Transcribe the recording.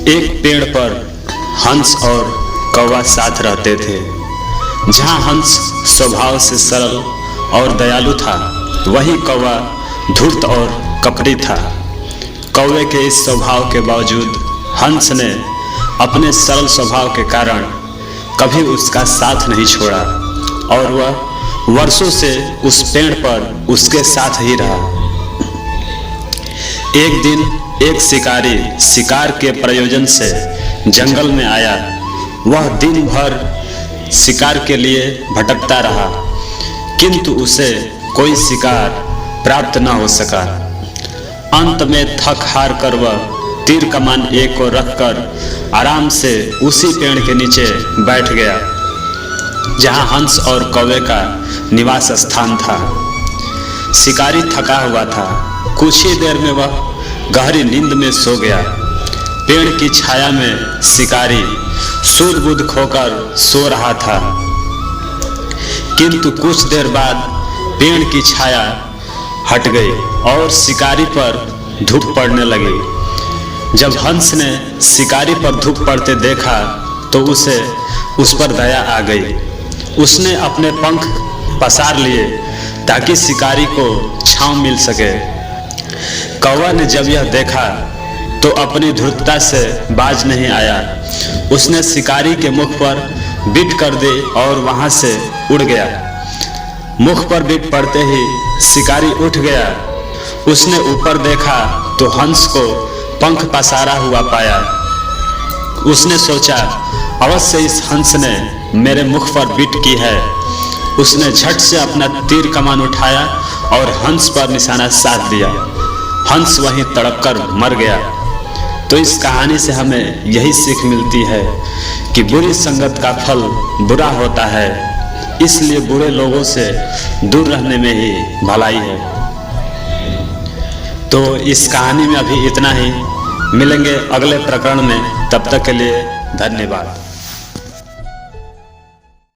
एक पेड़ पर हंस और कौवा साथ रहते थे। जहाँ हंस स्वभाव से सरल और दयालु था, वहीं कौवा धूर्त और कपटी था। कौवे के इस स्वभाव के बावजूद हंस ने अपने सरल स्वभाव के कारण कभी उसका साथ नहीं छोड़ा और वह वर्षों से उस पेड़ पर उसके साथ ही रहा। एक दिन एक शिकारी शिकार के प्रयोजन से जंगल में आया। वह दिन भर शिकार के लिए भटकता रहा, किंतु उसे कोई शिकार प्राप्त न हो सका। अंत में थक हार कर वह तीर कमान एक को रखकर आराम से उसी पेड़ के नीचे बैठ गया जहां हंस और कौवे का निवास स्थान था। शिकारी थका हुआ था। कुछ ही देर में वह गहरी नींद में सो गया। पेड़ की छाया में शिकारी सूध बुध खोकर सो रहा था, किंतु कुछ देर बाद पेड़ की छाया हट गई और शिकारी पर धूप पड़ने लगी। जब हंस ने शिकारी पर धूप पड़ते देखा तो उसे उस पर दया आ गई। उसने अपने पंख पसार लिए ताकि शिकारी को छांव मिल सके। कौवा ने जब यह देखा तो अपनी धूर्तता से बाज नहीं आया। उसने शिकारी के मुख पर बिट कर दी और वहां से उड़ गया। मुख पर बिट पड़ते ही शिकारी उठ गया। उसने ऊपर देखा तो हंस को पंख पसारा हुआ पाया। उसने सोचा, अवश्य इस हंस ने मेरे मुख पर बिट की है। उसने झट से अपना तीर कमान उठाया और हंस पर निशाना साध दिया। हंस वहीं तड़पकर मर गया। तो इस कहानी से हमें यही सीख मिलती है कि बुरी संगत का फल बुरा होता है, इसलिए बुरे लोगों से दूर रहने में ही भलाई है। तो इस कहानी में अभी इतना ही। मिलेंगे अगले प्रकरण में, तब तक के लिए धन्यवाद।